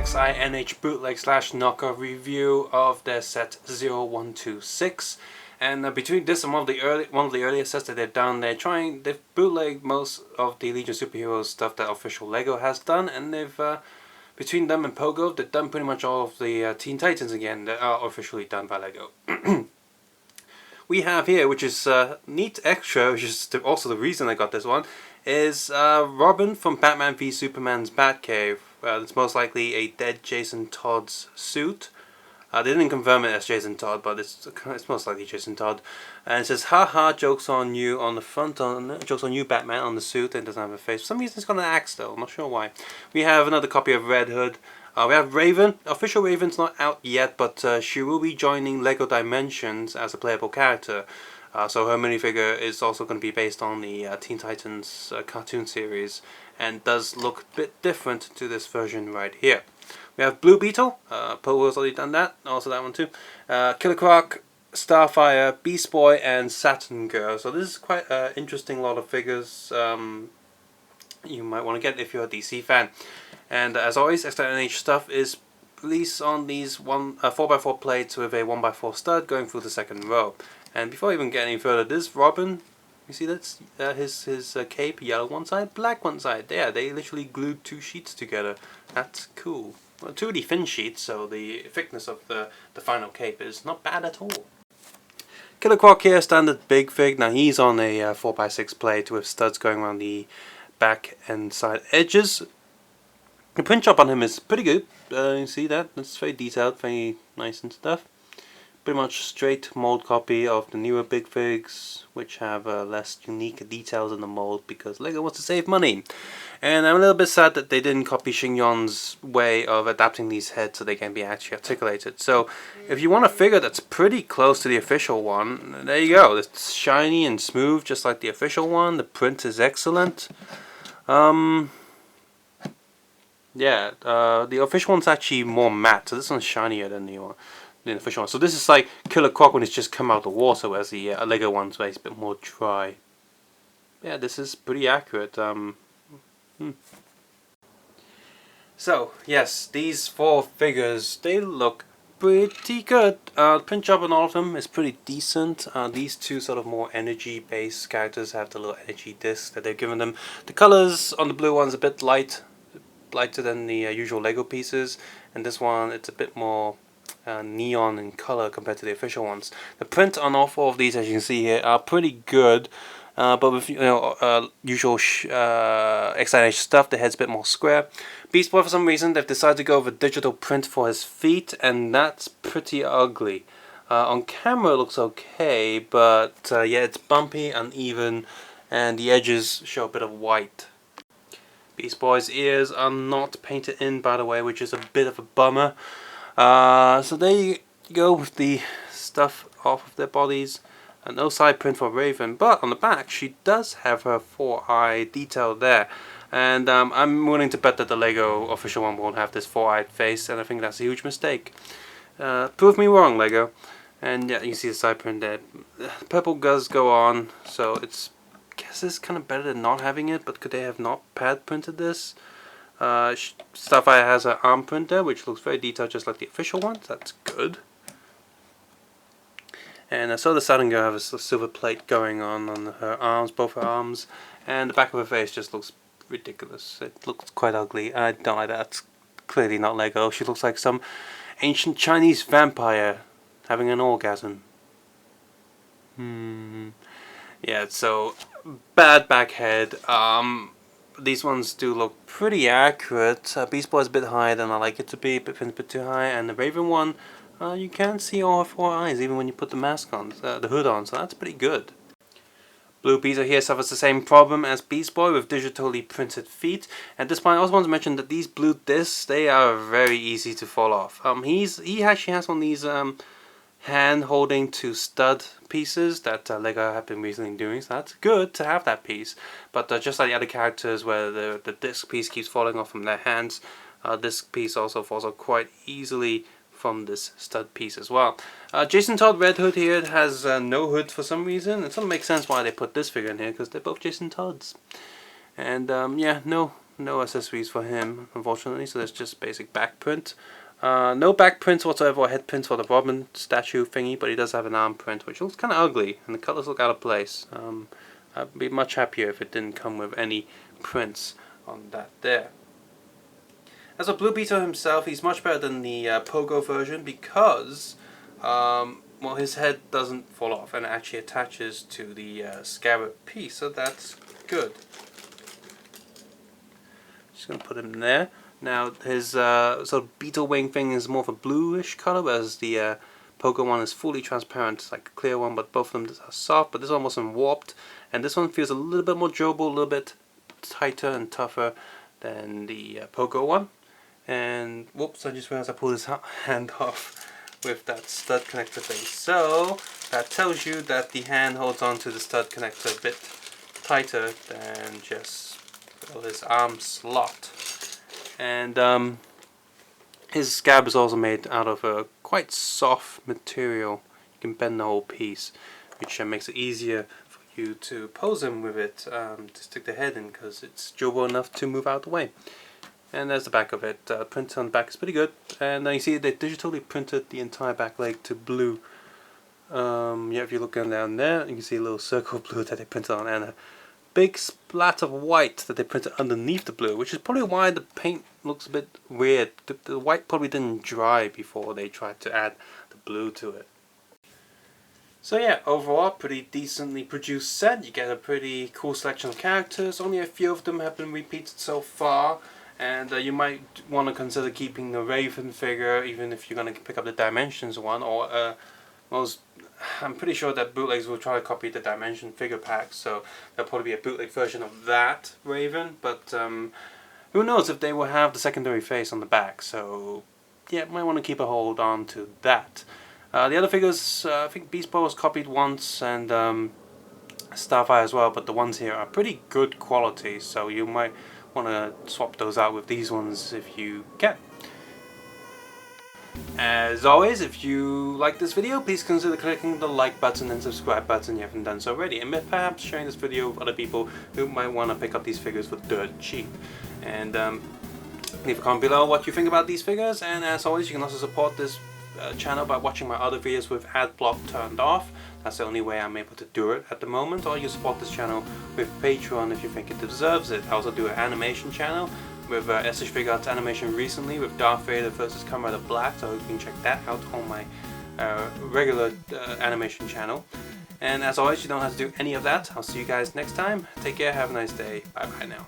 XINH bootleg slash knockoff review of their set 0126. And between this and one of the earlier sets that they've done, they've bootlegged most of the Legion Superheroes stuff that official Lego has done, and they've between them and Pogo, they've done pretty much all of the Teen Titans again that are officially done by Lego. We have here, which is neat extra, which is also the reason I got this one, is Robin from Batman v Superman's Batcave. It's most likely a dead Jason Todd's suit. They didn't confirm it as Jason Todd, but it's most likely Jason Todd. And it says, haha, jokes on you on the front, jokes on you Batman on the suit, and doesn't have a face. For some reason it's got an axe though, I'm not sure why. We have another copy of Red Hood. We have Raven. Official Raven's not out yet, but she will be joining Lego Dimensions as a playable character. So her minifigure is also going to be based on the Teen Titans cartoon series, and does look a bit different to this version right here. We have Blue Beetle, Pogo's already done that, also that one too. Killer Croc, Starfire, Beast Boy, and Saturn Girl. So this is quite an interesting lot of figures you might want to get if you're a DC fan. And as always, XINH stuff is released on these 4x4 plates with a 1x4 stud going through the second row. And before I even get any further, this Robin, you see that's his cape, yellow one side, black one side. Yeah, they literally glued two sheets together. That's cool. Well, two really thin sheets, so the thickness of the final cape is not bad at all. Killer Croc here, standard big fig. Now he's on a 4x6 plate with studs going around the back and side edges. The print job on him is pretty good. You see that? It's very detailed, very nice and stuff. Pretty much straight mold copy of the newer big figs, which have less unique details in the mold because Lego wants to save money. And I'm a little bit sad that they didn't copy Xing way of adapting these heads so they can be actually articulated. So if you want a figure that's pretty close to the official one, there you go. It's shiny and smooth just like the official one. The print is excellent. Yeah, the official one's actually more matte, so this one's shinier than the official one. So this is like Killer Croc when it's just come out of the water, whereas the Lego one's a bit more dry. Yeah, this is pretty accurate. So, yes, these four figures, they look pretty good. Print job on all of them is pretty decent. These two sort of more energy-based characters have the little energy disc that they've given them. The colors on the blue one's a bit lighter than the usual Lego pieces, and this one it's a bit more neon in color compared to the official ones. The print on all four of these, as you can see here, are pretty good, but with usual XINH stuff, the head's a bit more square. Beast Boy, for some reason, they've decided to go with a digital print for his feet, and that's pretty ugly. On camera it looks okay, but yeah, it's bumpy, uneven, and the edges show a bit of white. Beast Boy's ears are not painted in, by the way, which is a bit of a bummer. So there you go with the stuff off of their bodies. And no side print for Raven, but on the back she does have her 4-eye detail there. And I'm willing to bet that the Lego official one won't have this 4-eyed face, and I think that's a huge mistake. Prove me wrong, Lego. And yeah, you see the side print there. Purple does go on, so it's, I guess it's kind of better than not having it, but could they have not pad printed this? Starfire has an arm printer, which looks very detailed just like the official one, so that's good. And so the Saturn Girl has a silver plate going on her arms, both her arms, and the back of her face just looks ridiculous. It looks quite ugly. I don't like that. It's clearly not Lego. She looks like some ancient Chinese vampire having an orgasm. Yeah, so bad back head. These ones do look pretty accurate. Beast Boy's a bit higher than I like it to be, but a bit too high, and the Raven one, you can see all her 4 eyes even when you put the mask on, the hood on, so that's pretty good. Blue Beetle here suffers the same problem as Beast Boy with digitally printed feet. At this point I also want to mention that these blue discs, they are very easy to fall off. He actually has one of these hand holding to stud pieces that Lego have been recently doing, so that's good to have that piece. But just like the other characters where the disc piece keeps falling off from their hands, this piece also falls off quite easily from this stud piece as well. Jason Todd Red Hood here has no hood for some reason. It doesn't make sense why they put this figure in here because they're both Jason Todds. And yeah, no no accessories for him, unfortunately, so there's just basic back print. No back prints whatsoever or head prints for the Robin statue thingy, but he does have an arm print, which looks kind of ugly, and the colors look out of place. I'd be much happier if it didn't come with any prints on that there. As for Blue Beetle himself, he's much better than the Pogo version because, well, his head doesn't fall off and it actually attaches to the scarab piece, so that's good. Just going to put him there. Now, his sort of beetle wing thing is more of a bluish color, whereas the Pogo one is fully transparent. It's like a clear one, but both of them are soft, but this one wasn't warped. And this one feels a little bit more durable, a little bit tighter and tougher than the Pogo one. And whoops, I just realized I pulled his hand off with that stud connector thing. So that tells you that the hand holds on to the stud connector a bit tighter than just his arm slot. And his scab is also made out of a quite soft material. You can bend the whole piece, which makes it easier for you to pose him with it, to stick the head in, because it's durable enough to move out of the way. And there's the back of it. Print on the back is pretty good. And you see they digitally printed the entire back leg to blue. Yeah, if you look down there, you can see a little circle of blue that they printed on, and a big splat of white that they printed underneath the blue, which is probably why the paint looks a bit weird. The white probably didn't dry before they tried to add the blue to it. So yeah, overall, pretty decently produced set. You get a pretty cool selection of characters. Only a few of them have been repeated so far. And you might want to consider keeping the Raven figure, even if you're going to pick up the Dimensions one, or I'm pretty sure that bootlegs will try to copy the Dimension figure pack, so there'll probably be a bootleg version of that Raven, but who knows if they will have the secondary face on the back, so yeah, might want to keep a hold on to that. The other figures, I think Beast Boy was copied once, and Starfire as well, but the ones here are pretty good quality, so you might want to swap those out with these ones if you can. As always, if you like this video, please consider clicking the like button and subscribe button if you haven't done so already, and perhaps sharing this video with other people who might want to pick up these figures for dirt cheap. And leave a comment below what you think about these figures, and as always, you can also support this channel by watching my other videos with ad block turned off. That's the only way I'm able to do it at the moment. Or you support this channel with Patreon if you think it deserves it. I also do an animation channel with SH Figure Arts animation recently with Darth Vader versus Kamen Black, so you can check that out on my regular animation channel. And as always, you don't have to do any of that. I'll see you guys next time. Take care, have a nice day. Bye bye now.